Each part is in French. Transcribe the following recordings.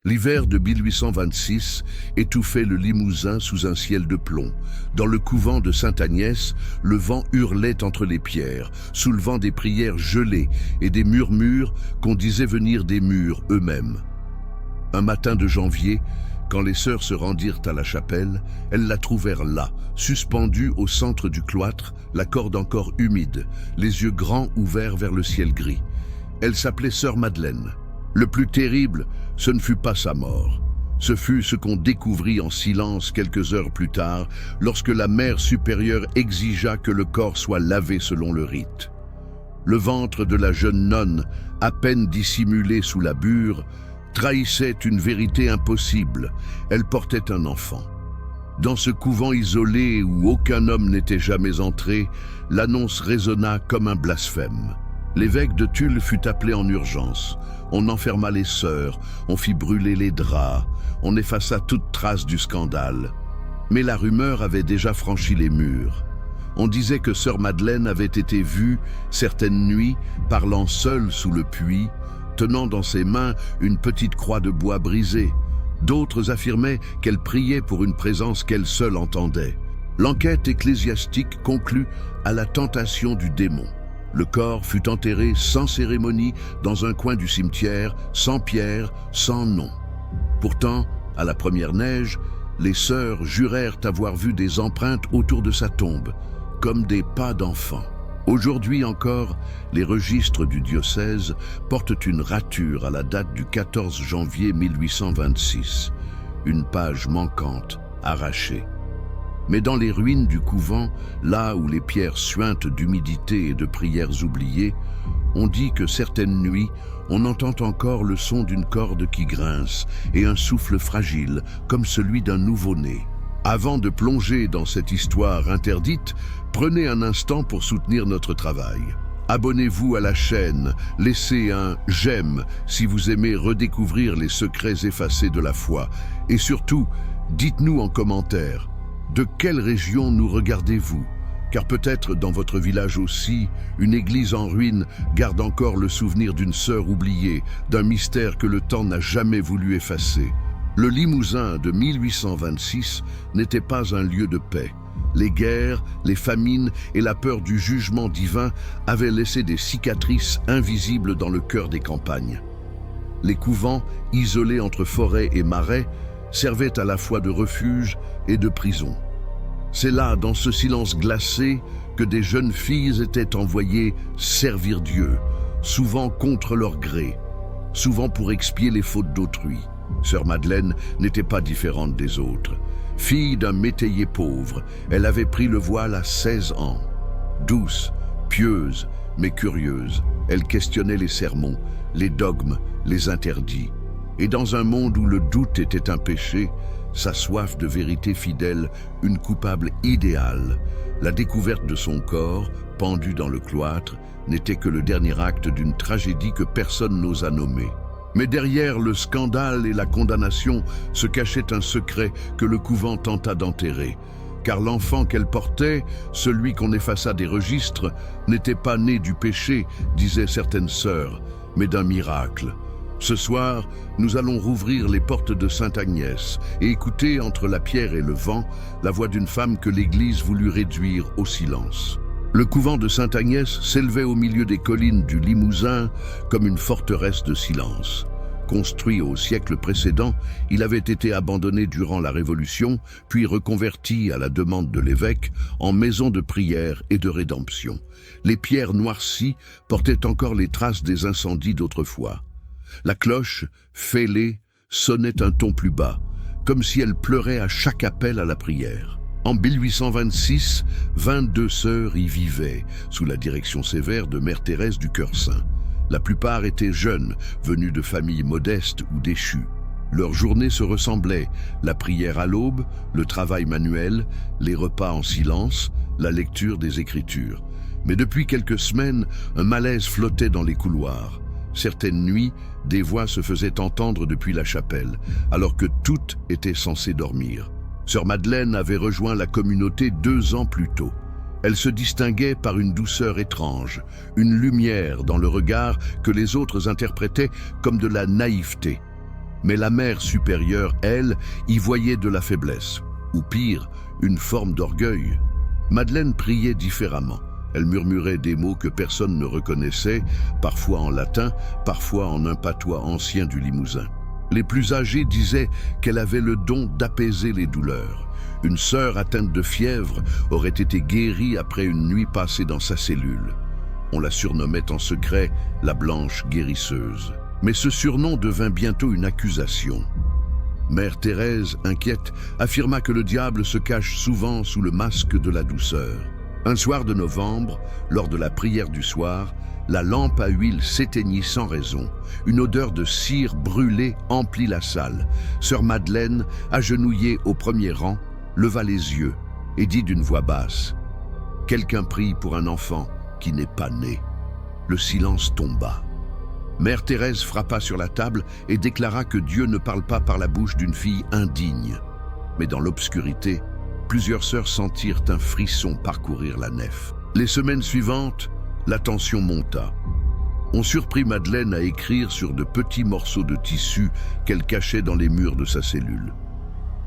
L'hiver de 1826 étouffait le Limousin sous un ciel de plomb. Dans le couvent de Sainte-Agnès, le vent hurlait entre les pierres, soulevant des prières gelées et des murmures qu'on disait venir des murs eux-mêmes. Un matin de janvier, quand les sœurs se rendirent à la chapelle, elles la trouvèrent là, suspendue au centre du cloître, la corde encore humide, les yeux grands ouverts vers le ciel gris. Elle s'appelait sœur Madeleine. Le plus terrible, ce ne fut pas sa mort. Ce fut ce qu'on découvrit en silence quelques heures plus tard, lorsque la mère supérieure exigea que le corps soit lavé selon le rite. Le ventre de la jeune nonne, à peine dissimulé sous la bure, trahissait une vérité impossible. Elle portait un enfant. Dans ce couvent isolé où aucun homme n'était jamais entré, l'annonce résonna comme un blasphème. L'évêque de Tulle fut appelé en urgence. On enferma les sœurs, on fit brûler les draps, on effaça toute trace du scandale. Mais la rumeur avait déjà franchi les murs. On disait que sœur Madeleine avait été vue, certaines nuits, parlant seule sous le puits, tenant dans ses mains une petite croix de bois brisée. D'autres affirmaient qu'elle priait pour une présence qu'elle seule entendait. L'enquête ecclésiastique conclut à la tentation du démon. Le corps fut enterré sans cérémonie dans un coin du cimetière, sans pierre, sans nom. Pourtant, à la première neige, les sœurs jurèrent avoir vu des empreintes autour de sa tombe, comme des pas d'enfant. Aujourd'hui encore, les registres du diocèse portent une rature à la date du 14 janvier 1826, une page manquante, arrachée. Mais dans les ruines du couvent, là où les pierres suintent d'humidité et de prières oubliées, on dit que certaines nuits, on entend encore le son d'une corde qui grince et un souffle fragile, comme celui d'un nouveau-né. Avant de plonger dans cette histoire interdite, prenez un instant pour soutenir notre travail. Abonnez-vous à la chaîne, laissez un « j'aime » si vous aimez redécouvrir les secrets effacés de la foi. Et surtout, dites-nous en commentaire, de quelle région nous regardez-vous? Car peut-être dans votre village aussi, une église en ruine garde encore le souvenir d'une sœur oubliée, d'un mystère que le temps n'a jamais voulu effacer. Le Limousin de 1826 n'était pas un lieu de paix. Les guerres, les famines et la peur du jugement divin avaient laissé des cicatrices invisibles dans le cœur des campagnes. Les couvents, isolés entre forêts et marais, servaient à la fois de refuge et de prison. C'est là, dans ce silence glacé, que des jeunes filles étaient envoyées servir Dieu, souvent contre leur gré, souvent pour expier les fautes d'autrui. Sœur Madeleine n'était pas différente des autres. Fille d'un métayer pauvre, elle avait pris le voile à 16 ans. Douce, pieuse, mais curieuse, elle questionnait les sermons, les dogmes, les interdits. Et dans un monde où le doute était un péché, sa soif de vérité fidèle, une coupable idéale, la découverte de son corps, pendu dans le cloître, n'était que le dernier acte d'une tragédie que personne n'osa nommer. Mais derrière le scandale et la condamnation se cachait un secret que le couvent tenta d'enterrer. Car l'enfant qu'elle portait, celui qu'on effaça des registres, n'était pas né du péché, disaient certaines sœurs, mais d'un miracle. Ce soir, nous allons rouvrir les portes de Sainte-Agnès et écouter, entre la pierre et le vent, la voix d'une femme que l'Église voulut réduire au silence. Le couvent de Sainte-Agnès s'élevait au milieu des collines du Limousin comme une forteresse de silence. Construit au siècle précédent, il avait été abandonné durant la Révolution, puis reconverti à la demande de l'évêque en maison de prière et de rédemption. Les pierres noircies portaient encore les traces des incendies d'autrefois. La cloche, fêlée, sonnait un ton plus bas, comme si elle pleurait à chaque appel à la prière. En 1826, 22 sœurs y vivaient, sous la direction sévère de Mère Thérèse du Cœur Saint. La plupart étaient jeunes, venus de familles modestes ou déchues. Leurs journées se ressemblaient, la prière à l'aube, le travail manuel, les repas en silence, la lecture des Écritures. Mais depuis quelques semaines, un malaise flottait dans les couloirs. Certaines nuits, des voix se faisaient entendre depuis la chapelle, alors que toutes étaient censées dormir. Sœur Madeleine avait rejoint la communauté 2 ans plus tôt. Elle se distinguait par une douceur étrange, une lumière dans le regard que les autres interprétaient comme de la naïveté. Mais la mère supérieure, elle, y voyait de la faiblesse, ou pire, une forme d'orgueil. Madeleine priait différemment. Elle murmurait des mots que personne ne reconnaissait, parfois en latin, parfois en un patois ancien du Limousin. Les plus âgés disaient qu'elle avait le don d'apaiser les douleurs. Une sœur atteinte de fièvre aurait été guérie après une nuit passée dans sa cellule. On la surnommait en secret la Blanche Guérisseuse. Mais ce surnom devint bientôt une accusation. Mère Thérèse, inquiète, affirma que le diable se cache souvent sous le masque de la douceur. Un soir de novembre, lors de la prière du soir, la lampe à huile s'éteignit sans raison. Une odeur de cire brûlée emplit la salle. Sœur Madeleine, agenouillée au premier rang, leva les yeux et dit d'une voix basse « Quelqu'un prie pour un enfant qui n'est pas né. » Le silence tomba. Mère Thérèse frappa sur la table et déclara que Dieu ne parle pas par la bouche d'une fille indigne. Mais dans l'obscurité, plusieurs sœurs sentirent un frisson parcourir la nef. Les semaines suivantes, la tension monta. On surprit Madeleine à écrire sur de petits morceaux de tissu qu'elle cachait dans les murs de sa cellule.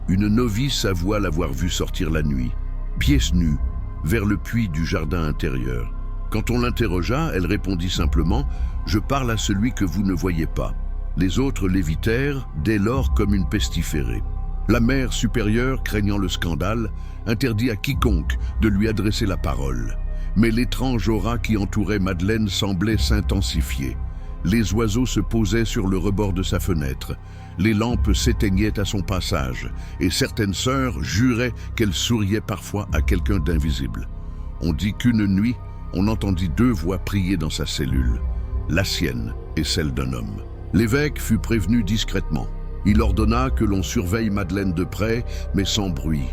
Une novice avoua l'avoir vue sortir la nuit, pieds nus, vers le puits du jardin intérieur. Quand on l'interrogea, elle répondit simplement « Je parle à celui que vous ne voyez pas ». Les autres l'évitèrent dès lors comme une pestiférée. La mère supérieure, craignant le scandale, interdit à quiconque de lui adresser la parole. Mais l'étrange aura qui entourait Madeleine semblait s'intensifier. Les oiseaux se posaient sur le rebord de sa fenêtre. Les lampes s'éteignaient à son passage, et certaines sœurs juraient qu'elle souriait parfois à quelqu'un d'invisible. On dit qu'une nuit, on entendit 2 voix prier dans sa cellule, la sienne et celle d'un homme. L'évêque fut prévenu discrètement. Il ordonna que l'on surveille Madeleine de près, mais sans bruit.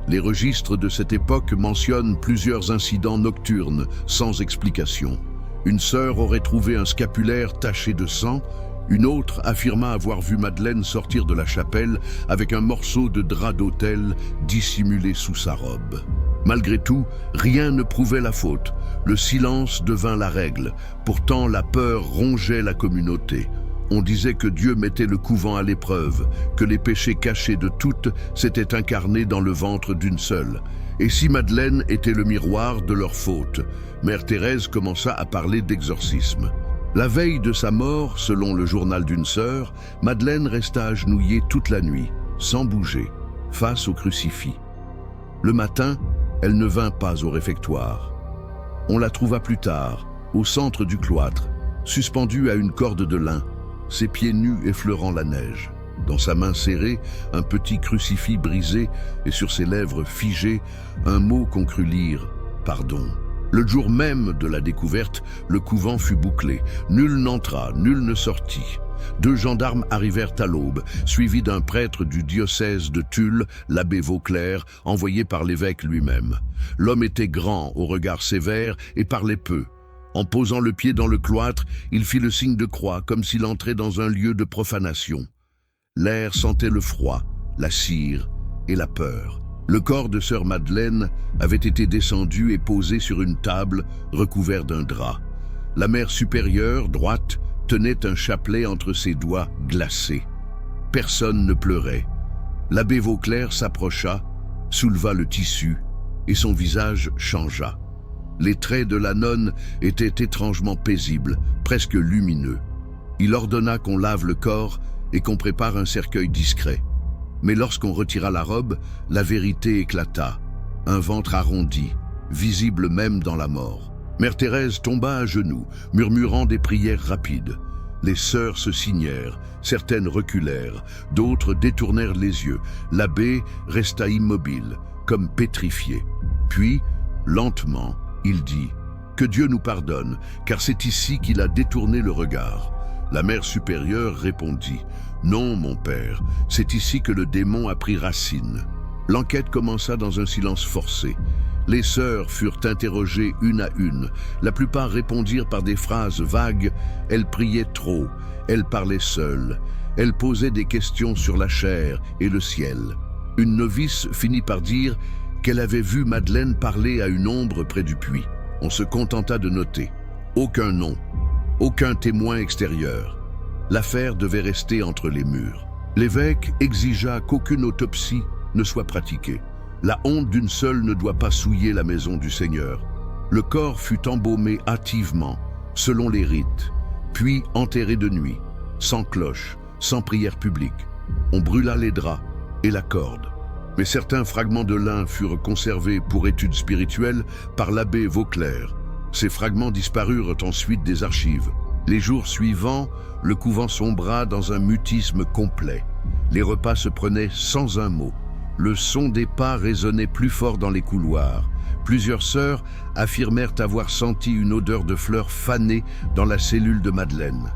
Les registres de cette époque mentionnent plusieurs incidents nocturnes, sans explication. Une sœur aurait trouvé un scapulaire taché de sang, une autre affirma avoir vu Madeleine sortir de la chapelle avec un morceau de drap d'autel dissimulé sous sa robe. Malgré tout, rien ne prouvait la faute. Le silence devint la règle. Pourtant, la peur rongeait la communauté. On disait que Dieu mettait le couvent à l'épreuve, que les péchés cachés de toutes s'étaient incarnés dans le ventre d'une seule. Et si Madeleine était le miroir de leur faute, Mère Thérèse commença à parler d'exorcisme. La veille de sa mort, selon le journal d'une sœur, Madeleine resta agenouillée toute la nuit, sans bouger, face au crucifix. Le matin, elle ne vint pas au réfectoire. On la trouva plus tard, au centre du cloître, suspendue à une corde de lin, ses pieds nus effleurant la neige. Dans sa main serrée, un petit crucifix brisé et sur ses lèvres figées, un mot qu'on crut lire « Pardon ». Le jour même de la découverte, le couvent fut bouclé. Nul n'entra, nul ne sortit. 2 gendarmes arrivèrent à l'aube, suivis d'un prêtre du diocèse de Tulle, l'abbé Vauclair, envoyé par l'évêque lui-même. L'homme était grand, au regard sévère, et parlait peu. En posant le pied dans le cloître, il fit le signe de croix, comme s'il entrait dans un lieu de profanation. L'air sentait le froid, la cire et la peur. Le corps de sœur Madeleine avait été descendu et posé sur une table recouvert d'un drap. La mère supérieure, droite, tenait un chapelet entre ses doigts glacés. Personne ne pleurait. L'abbé Vauclair s'approcha, souleva le tissu et son visage changea. Les traits de la nonne étaient étrangement paisibles, presque lumineux. Il ordonna qu'on lave le corps et qu'on prépare un cercueil discret. Mais lorsqu'on retira la robe, la vérité éclata. Un ventre arrondi, visible même dans la mort. Mère Thérèse tomba à genoux, murmurant des prières rapides. Les sœurs se signèrent, certaines reculèrent, d'autres détournèrent les yeux. L'abbé resta immobile, comme pétrifié. Puis, lentement, il dit « Que Dieu nous pardonne, car c'est ici qu'il a détourné le regard. » La mère supérieure répondit « Non, mon père, c'est ici que le démon a pris racine. » L'enquête commença dans un silence forcé. Les sœurs furent interrogées une à une. La plupart répondirent par des phrases vagues. Elles priaient trop, elles parlaient seules. Elles posaient des questions sur la chair et le ciel. Une novice finit par dire qu'elle avait vu Madeleine parler à une ombre près du puits. On se contenta de noter. Aucun nom, aucun témoin extérieur. L'affaire devait rester entre les murs. L'évêque exigea qu'aucune autopsie ne soit pratiquée. La honte d'une seule ne doit pas souiller la maison du Seigneur. Le corps fut embaumé hâtivement, selon les rites, puis enterré de nuit, sans cloche, sans prière publique. On brûla les draps et la corde. Mais certains fragments de lin furent conservés pour études spirituelles par l'abbé Vauclair. Ces fragments disparurent ensuite des archives. Les jours suivants, le couvent sombra dans un mutisme complet. Les repas se prenaient sans un mot. Le son des pas résonnait plus fort dans les couloirs. Plusieurs sœurs affirmèrent avoir senti une odeur de fleurs fanées dans la cellule de Madeleine.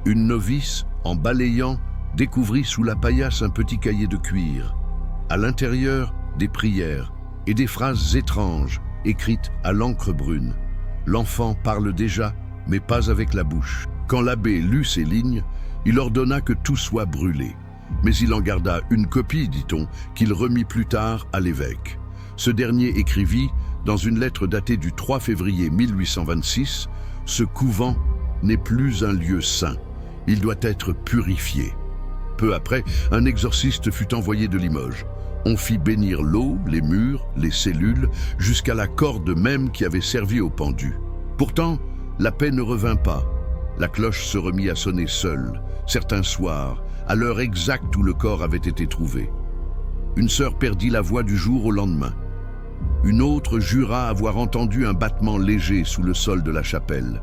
Une novice, en balayant, découvrit sous la paillasse un petit cahier de cuir. À l'intérieur, des prières et des phrases étranges, écrites à l'encre brune. L'enfant parle déjà, mais pas avec la bouche. Quand l'abbé lut ces lignes, il ordonna que tout soit brûlé. Mais il en garda une copie, dit-on, qu'il remit plus tard à l'évêque. Ce dernier écrivit, dans une lettre datée du 3 février 1826, « Ce couvent n'est plus un lieu saint. Il doit être purifié. » Peu après, un exorciste fut envoyé de Limoges. On fit bénir l'eau, les murs, les cellules, jusqu'à la corde même qui avait servi au pendu. Pourtant, la paix ne revint pas. La cloche se remit à sonner seule, certains soirs, à l'heure exacte où le corps avait été trouvé. Une sœur perdit la voix du jour au lendemain. Une autre jura avoir entendu un battement léger sous le sol de la chapelle,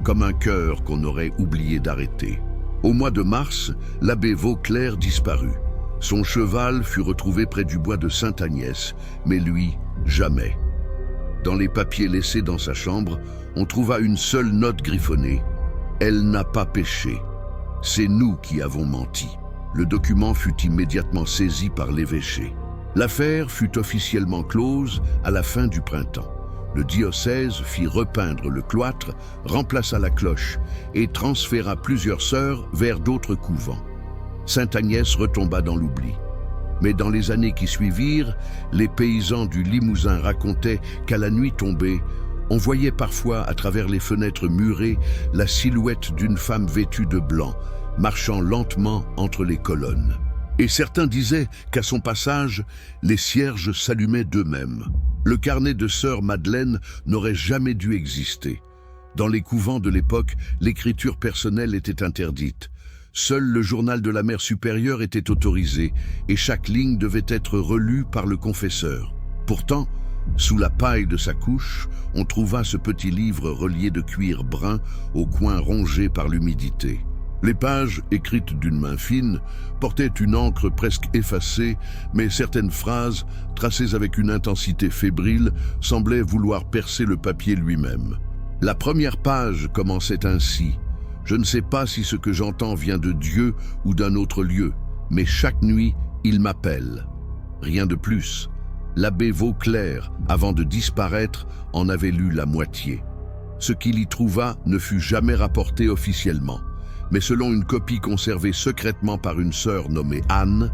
comme un cœur qu'on aurait oublié d'arrêter. Au mois de mars, l'abbé Vauclair disparut. Son cheval fut retrouvé près du bois de Sainte-Agnès, mais lui, jamais. Dans les papiers laissés dans sa chambre, on trouva une seule note griffonnée. « Elle n'a pas péché. C'est nous qui avons menti. » Le document fut immédiatement saisi par l'évêché. L'affaire fut officiellement close à la fin du printemps. Le diocèse fit repeindre le cloître, remplaça la cloche et transféra plusieurs sœurs vers d'autres couvents. Sainte-Agnès retomba dans l'oubli. Mais dans les années qui suivirent, les paysans du Limousin racontaient qu'à la nuit tombée, on voyait parfois à travers les fenêtres murées la silhouette d'une femme vêtue de blanc, marchant lentement entre les colonnes. Et certains disaient qu'à son passage, les cierges s'allumaient d'eux-mêmes. Le carnet de sœur Madeleine n'aurait jamais dû exister. Dans les couvents de l'époque, l'écriture personnelle était interdite. Seul le journal de la mère supérieure était autorisé et chaque ligne devait être relue par le confesseur. Pourtant, sous la paille de sa couche, on trouva ce petit livre relié de cuir brun au coin rongé par l'humidité. Les pages, écrites d'une main fine, portaient une encre presque effacée, mais certaines phrases, tracées avec une intensité fébrile, semblaient vouloir percer le papier lui-même. La première page commençait ainsi. « Je ne sais pas si ce que j'entends vient de Dieu ou d'un autre lieu, mais chaque nuit, il m'appelle. » Rien de plus. L'abbé Vauclair, avant de disparaître, en avait lu la moitié. Ce qu'il y trouva ne fut jamais rapporté officiellement. Mais selon une copie conservée secrètement par une sœur nommée Anne,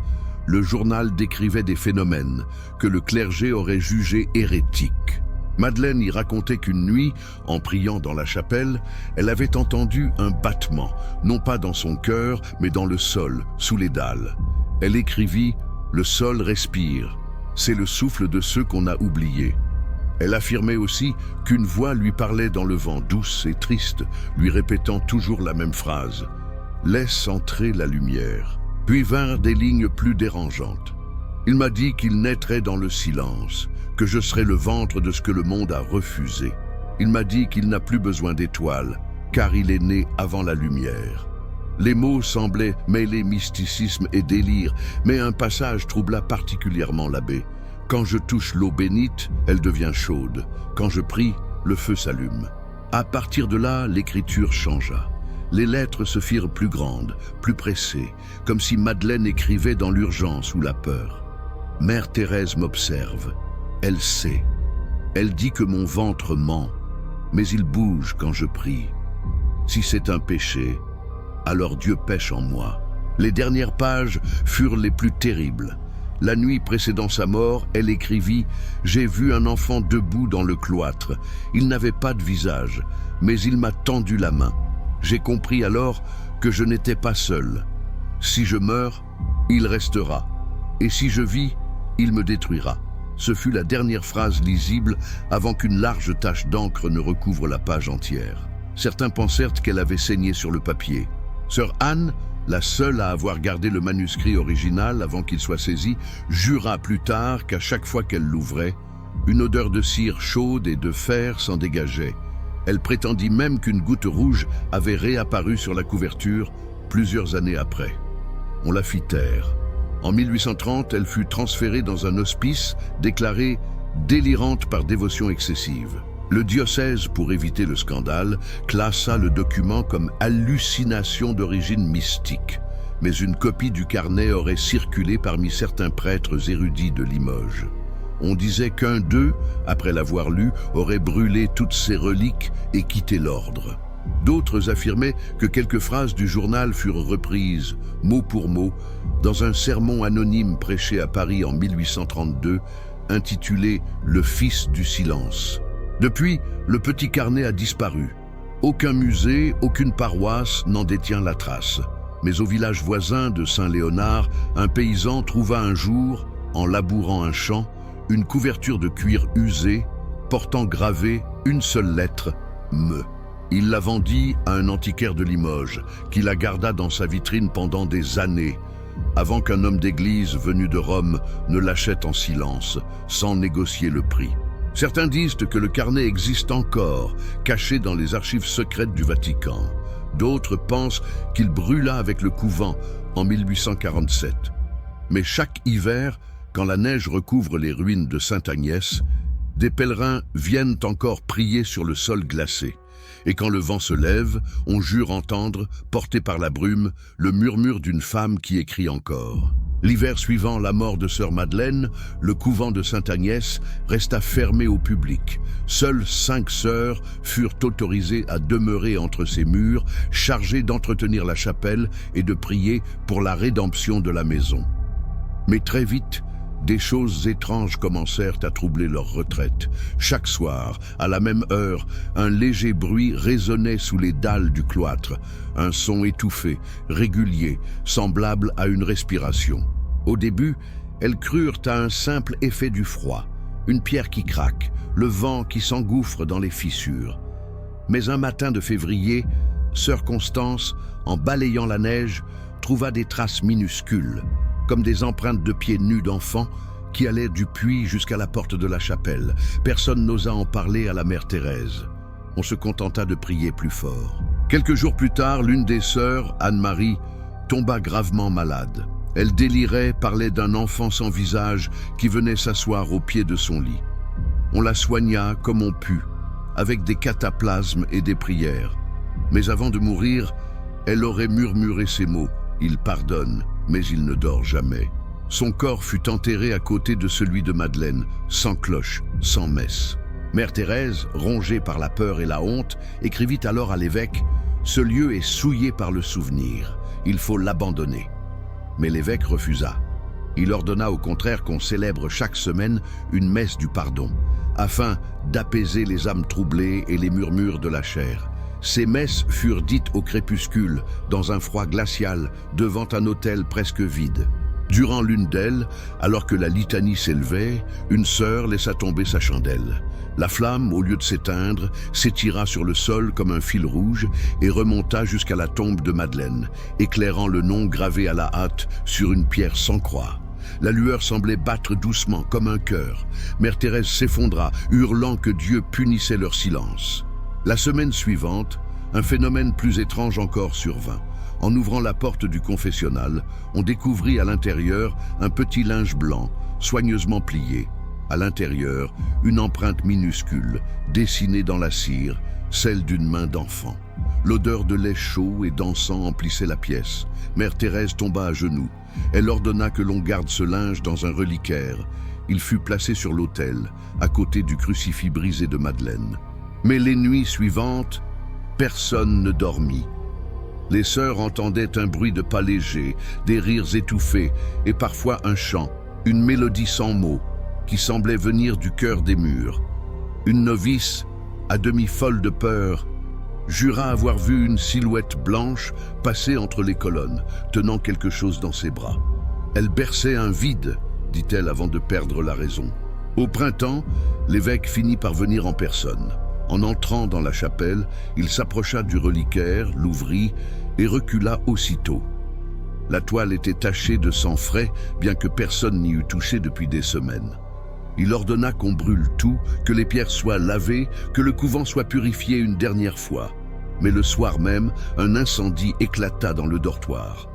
le journal décrivait des phénomènes que le clergé aurait jugés hérétiques. Madeleine y racontait qu'une nuit, en priant dans la chapelle, elle avait entendu un battement, non pas dans son cœur, mais dans le sol, sous les dalles. Elle écrivit « Le sol respire, c'est le souffle de ceux qu'on a oubliés ». Elle affirmait aussi qu'une voix lui parlait dans le vent, douce et triste, lui répétant toujours la même phrase « Laisse entrer la lumière ». Puis vinrent des lignes plus dérangeantes. Il m'a dit qu'il naîtrait dans le silence, que je serais le ventre de ce que le monde a refusé. Il m'a dit qu'il n'a plus besoin d'étoiles, car il est né avant la lumière. Les mots semblaient mêler mysticisme et délire, mais un passage troubla particulièrement l'abbé. Quand je touche l'eau bénite, elle devient chaude. Quand je prie, le feu s'allume. À partir de là, l'écriture changea. Les lettres se firent plus grandes, plus pressées, comme si Madeleine écrivait dans l'urgence ou la peur. Mère Thérèse m'observe. Elle sait. Elle dit que mon ventre ment, mais il bouge quand je prie. Si c'est un péché, alors Dieu pêche en moi. Les dernières pages furent les plus terribles. La nuit précédant sa mort, elle écrivit « J'ai vu un enfant debout dans le cloître. Il n'avait pas de visage, mais il m'a tendu la main. J'ai compris alors que je n'étais pas seul. Si je meurs, il restera. Et si je vis, il me détruira. Ce fut la dernière phrase lisible avant qu'une large tache d'encre ne recouvre la page entière. Certains pensèrent qu'elle avait saigné sur le papier. Sœur Anne, la seule à avoir gardé le manuscrit original avant qu'il soit saisi, jura plus tard qu'à chaque fois qu'elle l'ouvrait, une odeur de cire chaude et de fer s'en dégageait. Elle prétendit même qu'une goutte rouge avait réapparu sur la couverture plusieurs années après. On la fit taire. En 1830, elle fut transférée dans un hospice déclaré délirante par dévotion excessive. Le diocèse, pour éviter le scandale, classa le document comme hallucination d'origine mystique. Mais une copie du carnet aurait circulé parmi certains prêtres érudits de Limoges. On disait qu'un d'eux, après l'avoir lu, aurait brûlé toutes ses reliques et quitté l'ordre. D'autres affirmaient que quelques phrases du journal furent reprises, mot pour mot, dans un sermon anonyme prêché à Paris en 1832, intitulé « Le Fils du silence ». Depuis, le petit carnet a disparu. Aucun musée, aucune paroisse n'en détient la trace. Mais au village voisin de Saint-Léonard, un paysan trouva un jour, en labourant un champ, une couverture de cuir usé, portant gravée une seule lettre, « Me ». Il la vendit à un antiquaire de Limoges, qui la garda dans sa vitrine pendant des années, avant qu'un homme d'église venu de Rome ne l'achète en silence, sans négocier le prix. Certains disent que le carnet existe encore, caché dans les archives secrètes du Vatican. D'autres pensent qu'il brûla avec le couvent en 1847. Mais chaque hiver, quand la neige recouvre les ruines de Sainte-Agnès, des pèlerins viennent encore prier sur le sol glacé. Et quand le vent se lève, on jure entendre, porté par la brume, le murmure d'une femme qui écrit encore. L'hiver suivant la mort de sœur Madeleine, le couvent de Sainte-Agnès resta fermé au public. Seules 5 sœurs furent autorisées à demeurer entre ses murs, chargées d'entretenir la chapelle et de prier pour la rédemption de la maison. Mais très vite, des choses étranges commencèrent à troubler leur retraite. Chaque soir, à la même heure, un léger bruit résonnait sous les dalles du cloître, un son étouffé, régulier, semblable à une respiration. Au début, elles crurent à un simple effet du froid, une pierre qui craque, le vent qui s'engouffre dans les fissures. Mais un matin de février, sœur Constance, en balayant la neige, trouva des traces minuscules, comme des empreintes de pieds nus d'enfants qui allaient du puits jusqu'à la porte de la chapelle. Personne n'osa en parler à la mère Thérèse. On se contenta de prier plus fort. Quelques jours plus tard, l'une des sœurs, Anne-Marie, tomba gravement malade. Elle délirait, parlait d'un enfant sans visage qui venait s'asseoir au pied de son lit. On la soigna comme on put, avec des cataplasmes et des prières. Mais avant de mourir, elle aurait murmuré ces mots: « Il pardonne, mais il ne dort jamais ». Son corps fut enterré à côté de celui de Madeleine, sans cloche, sans messe. Mère Thérèse, rongée par la peur et la honte, écrivit alors à l'évêque: « Ce lieu est souillé par le souvenir, il faut l'abandonner ». Mais l'évêque refusa. Il ordonna au contraire qu'on célèbre chaque semaine une messe du pardon, afin d'apaiser les âmes troublées et les murmures de la chair. Ces messes furent dites au crépuscule, dans un froid glacial, devant un autel presque vide. Durant l'une d'elles, alors que la litanie s'élevait, une sœur laissa tomber sa chandelle. La flamme, au lieu de s'éteindre, s'étira sur le sol comme un fil rouge et remonta jusqu'à la tombe de Madeleine, éclairant le nom gravé à la hâte sur une pierre sans croix. La lueur semblait battre doucement comme un cœur. Mère Thérèse s'effondra, hurlant que Dieu punissait leur silence. La semaine suivante, un phénomène plus étrange encore survint. En ouvrant la porte du confessionnal, on découvrit à l'intérieur un petit linge blanc, soigneusement plié. À l'intérieur, une empreinte minuscule, dessinée dans la cire, celle d'une main d'enfant. L'odeur de lait chaud et d'encens emplissait la pièce. Mère Thérèse tomba à genoux. Elle ordonna que l'on garde ce linge dans un reliquaire. Il fut placé sur l'autel, à côté du crucifix brisé de Madeleine. Mais les nuits suivantes, personne ne dormit. Les sœurs entendaient un bruit de pas légers, des rires étouffés et parfois un chant, une mélodie sans mots qui semblait venir du cœur des murs. Une novice, à demi folle de peur, jura avoir vu une silhouette blanche passer entre les colonnes, tenant quelque chose dans ses bras. Elle berçait un vide, dit-elle avant de perdre la raison. Au printemps, l'évêque finit par venir en personne. En entrant dans la chapelle, il s'approcha du reliquaire, l'ouvrit et recula aussitôt. La toile était tachée de sang frais, bien que personne n'y eût touché depuis des semaines. Il ordonna qu'on brûle tout, que les pierres soient lavées, que le couvent soit purifié une dernière fois. Mais le soir même, un incendie éclata dans le dortoir.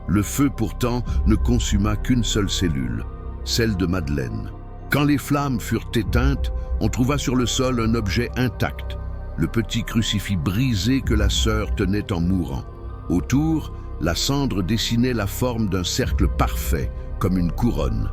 Le feu pourtant ne consuma qu'une seule cellule, celle de Madeleine. Quand les flammes furent éteintes, on trouva sur le sol un objet intact, le petit crucifix brisé que la sœur tenait en mourant. Autour, la cendre dessinait la forme d'un cercle parfait, comme une couronne.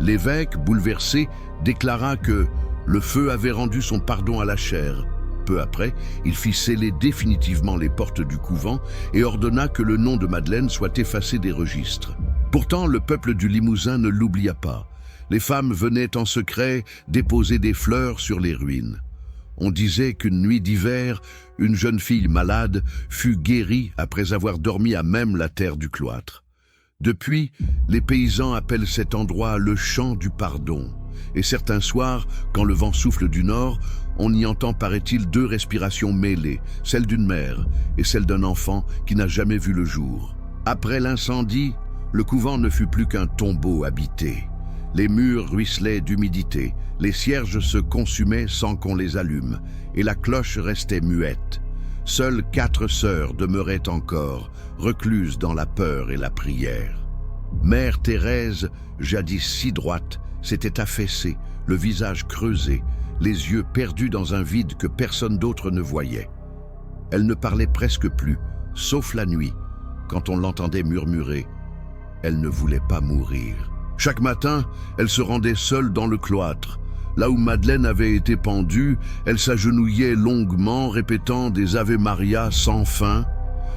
L'évêque, bouleversé, déclara que le feu avait rendu son pardon à la chair. Peu après, il fit sceller définitivement les portes du couvent et ordonna que le nom de Madeleine soit effacé des registres. Pourtant, le peuple du Limousin ne l'oublia pas. Les femmes venaient en secret déposer des fleurs sur les ruines. On disait qu'une nuit d'hiver, une jeune fille malade fut guérie après avoir dormi à même la terre du cloître. Depuis, les paysans appellent cet endroit le champ du pardon. Et certains soirs, quand le vent souffle du nord, on y entend, paraît-il, deux respirations mêlées, celle d'une mère et celle d'un enfant qui n'a jamais vu le jour. Après l'incendie, le couvent ne fut plus qu'un tombeau habité. Les murs ruisselaient d'humidité, les cierges se consumaient sans qu'on les allume, et la cloche restait muette. Seules 4 sœurs demeuraient encore, recluses dans la peur et la prière. Mère Thérèse, jadis si droite, s'était affaissée, le visage creusé, les yeux perdus dans un vide que personne d'autre ne voyait. Elle ne parlait presque plus, sauf la nuit, quand on l'entendait murmurer. Elle ne voulait pas mourir. Chaque matin, elle se rendait seule dans le cloître. Là où Madeleine avait été pendue, elle s'agenouillait longuement, répétant des Ave Maria sans fin.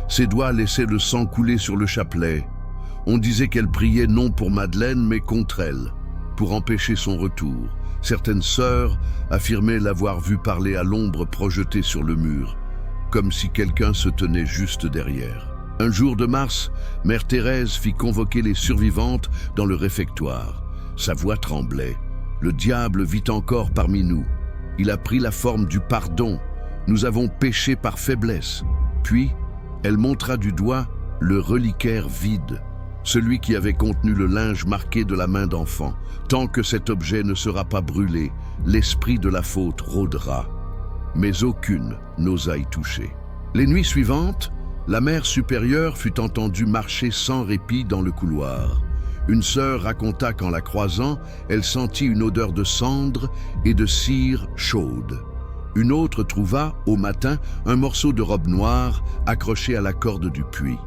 Ses doigts laissaient le sang couler sur le chapelet. On disait qu'elle priait non pour Madeleine, mais contre elle, pour empêcher son retour. Certaines sœurs affirmaient l'avoir vue parler à l'ombre projetée sur le mur, comme si quelqu'un se tenait juste derrière. Un jour de mars, Mère Thérèse fit convoquer les survivantes dans le réfectoire. Sa voix tremblait. Le diable vit encore parmi nous. Il a pris la forme du pardon. Nous avons péché par faiblesse. Puis, elle montra du doigt le reliquaire vide, celui qui avait contenu le linge marqué de la main d'enfant. Tant que cet objet ne sera pas brûlé, l'esprit de la faute rôdera. Mais aucune n'osa y toucher. Les nuits suivantes, la mère supérieure fut entendue marcher sans répit dans le couloir. Une sœur raconta qu'en la croisant, elle sentit une odeur de cendre et de cire chaude. Une autre trouva, au matin, un morceau de robe noire accroché à la corde du puits,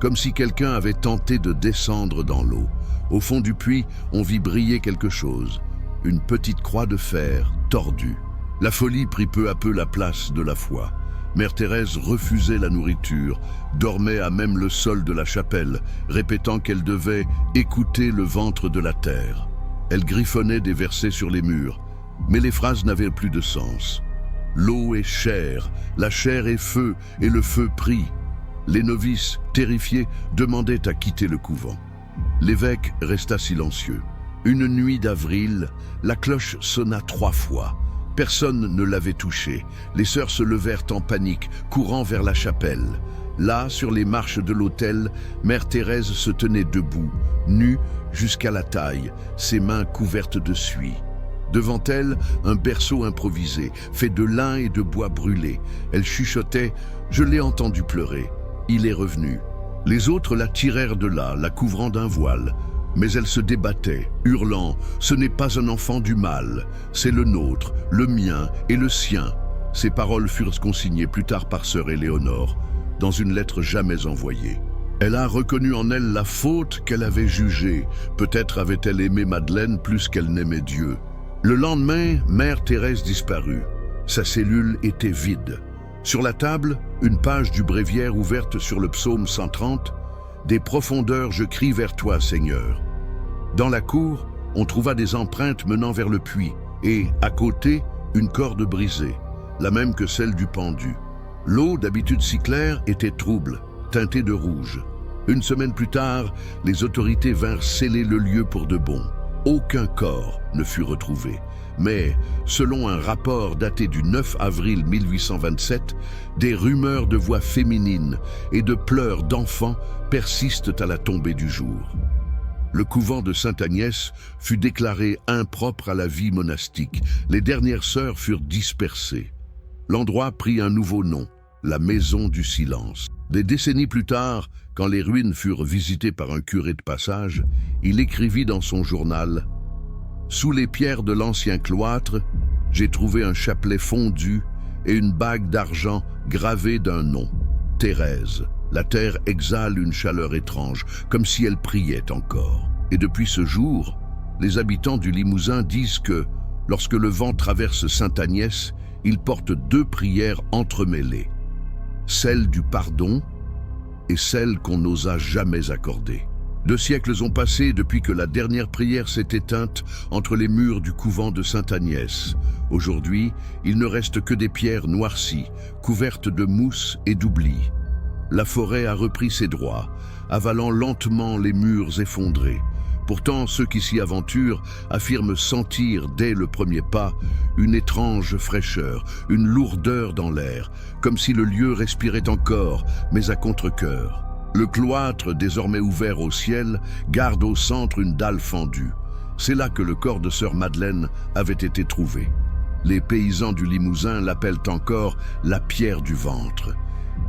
comme si quelqu'un avait tenté de descendre dans l'eau. Au fond du puits, on vit briller quelque chose, une petite croix de fer tordue. La folie prit peu à peu la place de la foi. Mère Thérèse refusait la nourriture, dormait à même le sol de la chapelle, répétant qu'elle devait écouter le ventre de la terre. Elle griffonnait des versets sur les murs, mais les phrases n'avaient plus de sens. L'eau est chair, la chair est feu, et le feu prie. Les novices, terrifiés, demandaient à quitter le couvent. L'évêque resta silencieux. Une nuit d'avril, la cloche sonna 3 fois. Personne ne l'avait touché. Les sœurs se levèrent en panique, courant vers la chapelle. Là, sur les marches de l'autel, Mère Thérèse se tenait debout, nue jusqu'à la taille, ses mains couvertes de suie. Devant elle, un berceau improvisé, fait de lin et de bois brûlé. Elle chuchotait « Je l'ai entendu pleurer. Il est revenu. » Les autres la tirèrent de là, la couvrant d'un voile. Mais elle se débattait, hurlant « Ce n'est pas un enfant du mal, c'est le nôtre, le mien et le sien. » Ces paroles furent consignées plus tard par sœur Éléonore, dans une lettre jamais envoyée. Elle a reconnu en elle la faute qu'elle avait jugée. Peut-être avait-elle aimé Madeleine plus qu'elle n'aimait Dieu. Le lendemain, Mère Thérèse disparut. Sa cellule était vide. Sur la table, une page du bréviaire ouverte sur le psaume 130, « Des profondeurs je crie vers toi, Seigneur ». Dans la cour, on trouva des empreintes menant vers le puits et, à côté, une corde brisée, la même que celle du pendu. L'eau, d'habitude si claire, était trouble, teintée de rouge. Une semaine plus tard, les autorités vinrent sceller le lieu pour de bon. Aucun corps ne fut retrouvé. Mais, selon un rapport daté du 9 avril 1827, des rumeurs de voix féminines et de pleurs d'enfants persistent à la tombée du jour. Le couvent de Sainte-Agnès fut déclaré impropre à la vie monastique. Les dernières sœurs furent dispersées. L'endroit prit un nouveau nom, la Maison du Silence. Des décennies plus tard, quand les ruines furent visitées par un curé de passage, il écrivit dans son journal « Sous les pierres de l'ancien cloître, j'ai trouvé un chapelet fondu et une bague d'argent gravée d'un nom, Thérèse. La terre exhale une chaleur étrange, comme si elle priait encore. Et depuis ce jour, les habitants du Limousin disent que, lorsque le vent traverse Sainte-Agnès, il porte deux prières entremêlées, celle du pardon et celle qu'on n'osa jamais accorder. 2 siècles ont passé depuis que la dernière prière s'est éteinte entre les murs du couvent de Sainte-Agnès. Aujourd'hui, il ne reste que des pierres noircies, couvertes de mousse et d'oubli. La forêt a repris ses droits, avalant lentement les murs effondrés. Pourtant, ceux qui s'y aventurent affirment sentir, dès le premier pas, une étrange fraîcheur, une lourdeur dans l'air, comme si le lieu respirait encore, mais à contre-cœur. Le cloître, désormais ouvert au ciel, garde au centre une dalle fendue. C'est là que le corps de sœur Madeleine avait été trouvé. Les paysans du Limousin l'appellent encore la pierre du ventre.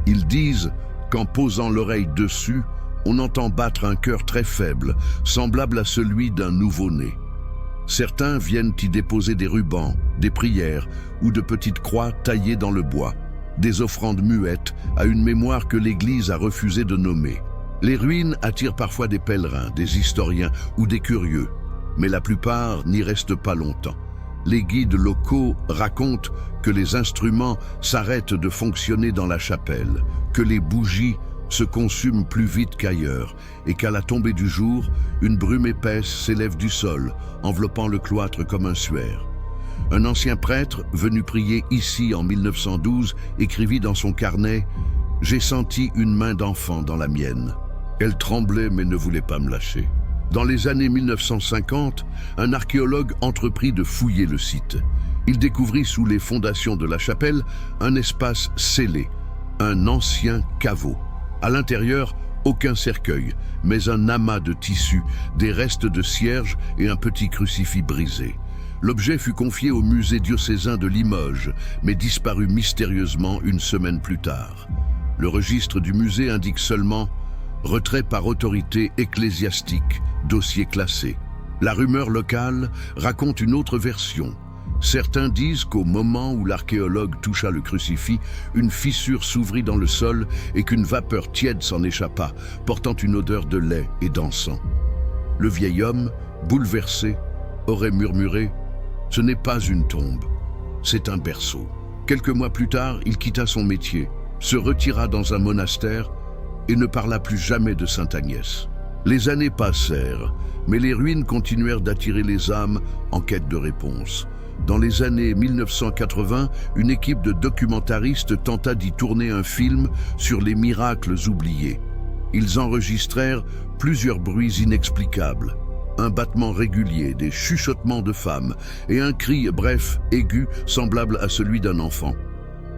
Ils disent qu'en posant l'oreille dessus, on entend battre un cœur très faible, semblable à celui d'un nouveau-né. Certains viennent y déposer des rubans, des prières ou de petites croix taillées dans le bois, des offrandes muettes à une mémoire que l'Église a refusé de nommer. Les ruines attirent parfois des pèlerins, des historiens ou des curieux, mais la plupart n'y restent pas longtemps. Les guides locaux racontent que les instruments s'arrêtent de fonctionner dans la chapelle, que les bougies se consument plus vite qu'ailleurs et qu'à la tombée du jour, une brume épaisse s'élève du sol, enveloppant le cloître comme un suaire. Un ancien prêtre, venu prier ici en 1912, écrivit dans son carnet « J'ai senti une main d'enfant dans la mienne. Elle tremblait mais ne voulait pas me lâcher. » Dans les années 1950, un archéologue entreprit de fouiller le site. Il découvrit sous les fondations de la chapelle un espace scellé, un ancien caveau. À l'intérieur, aucun cercueil, mais un amas de tissus, des restes de cierges et un petit crucifix brisé. L'objet fut confié au musée diocésain de Limoges, mais disparut mystérieusement une semaine plus tard. Le registre du musée indique seulement « Retrait par autorité ecclésiastique, dossier classé ». La rumeur locale raconte une autre version. Certains disent qu'au moment où l'archéologue toucha le crucifix, une fissure s'ouvrit dans le sol et qu'une vapeur tiède s'en échappa, portant une odeur de lait et d'encens. Le vieil homme, bouleversé, aurait murmuré « Ce n'est pas une tombe, c'est un berceau ». Quelques mois plus tard, il quitta son métier, se retira dans un monastère et ne parla plus jamais de Sainte-Agnès. Les années passèrent, mais les ruines continuèrent d'attirer les âmes en quête de réponses. Dans les années 1980, une équipe de documentaristes tenta d'y tourner un film sur les miracles oubliés. Ils enregistrèrent plusieurs bruits inexplicables, un battement régulier, des chuchotements de femmes et un cri bref, aigu, semblable à celui d'un enfant.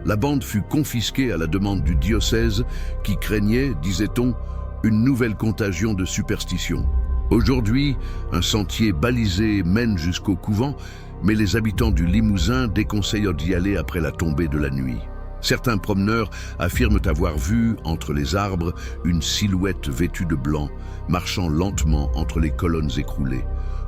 La bande fut confisquée à la demande du diocèse qui craignait, disait-on, une nouvelle contagion de superstition. Aujourd'hui, un sentier balisé mène jusqu'au couvent, mais les habitants du Limousin déconseillent d'y aller après la tombée de la nuit. Certains promeneurs affirment avoir vu, entre les arbres, une silhouette vêtue de blanc, marchant lentement entre les colonnes écroulées.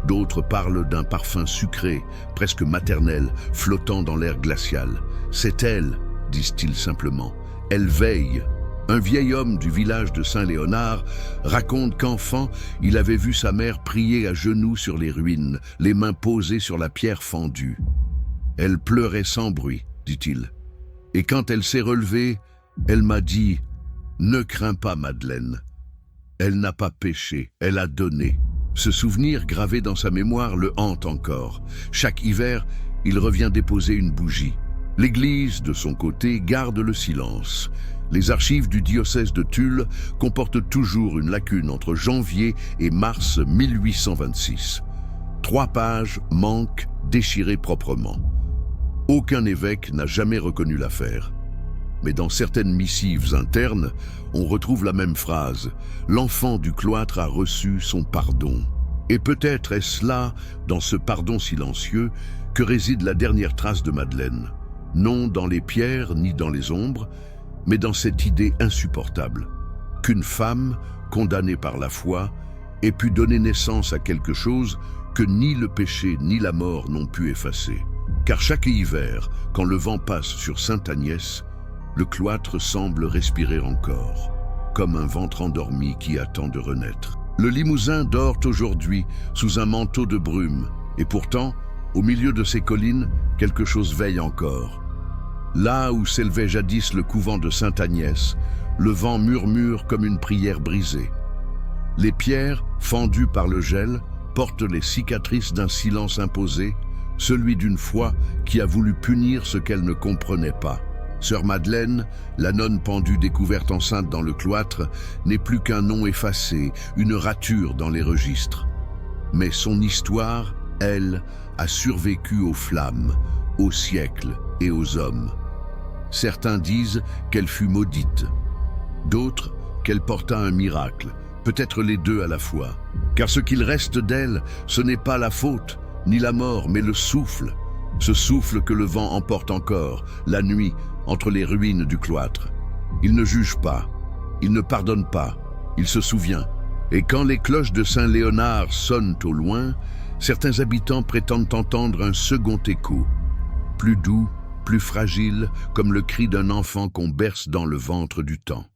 D'autres parlent d'un parfum sucré, presque maternel, flottant dans l'air glacial. « C'est elle », disent-ils simplement. « Elle veille ». Un vieil homme du village de Saint-Léonard raconte qu'enfant, il avait vu sa mère prier à genoux sur les ruines, les mains posées sur la pierre fendue. Elle pleurait sans bruit, dit-il. Et quand elle s'est relevée, elle m'a dit « Ne crains pas, Madeleine. Elle n'a pas péché, elle a donné. » Ce souvenir gravé dans sa mémoire le hante encore. Chaque hiver, il revient déposer une bougie. L'Église, de son côté, garde le silence. Les archives du diocèse de Tulle comportent toujours une lacune entre janvier et mars 1826. 3 pages manquent, déchirées proprement. Aucun évêque n'a jamais reconnu l'affaire. Mais dans certaines missives internes, on retrouve la même phrase « L'enfant du cloître a reçu son pardon ». Et peut-être est-ce là, dans ce pardon silencieux, que réside la dernière trace de Madeleine. Non dans les pierres ni dans les ombres, mais dans cette idée insupportable qu'une femme, condamnée par la foi, ait pu donner naissance à quelque chose que ni le péché ni la mort n'ont pu effacer. Car chaque hiver, quand le vent passe sur Sainte-Agnès, le cloître semble respirer encore, comme un ventre endormi qui attend de renaître. Le Limousin dort aujourd'hui sous un manteau de brume, et pourtant, au milieu de ces collines, quelque chose veille encore. Là où s'élevait jadis le couvent de Sainte-Agnès, le vent murmure comme une prière brisée. Les pierres, fendues par le gel, portent les cicatrices d'un silence imposé, celui d'une foi qui a voulu punir ce qu'elle ne comprenait pas. Sœur Madeleine, la nonne pendue découverte enceinte dans le cloître, n'est plus qu'un nom effacé, une rature dans les registres. Mais son histoire, elle, a survécu aux flammes, aux siècles et aux hommes. Certains disent qu'elle fut maudite, d'autres qu'elle porta un miracle, peut-être les deux à la fois. Car ce qu'il reste d'elle, ce n'est pas la faute, ni la mort, mais le souffle. Ce souffle que le vent emporte encore, la nuit, entre les ruines du cloître. Il ne juge pas, il ne pardonne pas, il se souvient. Et quand les cloches de Saint-Léonard sonnent au loin, certains habitants prétendent entendre un second écho, plus doux, plus fragile, comme le cri d'un enfant qu'on berce dans le ventre du temps.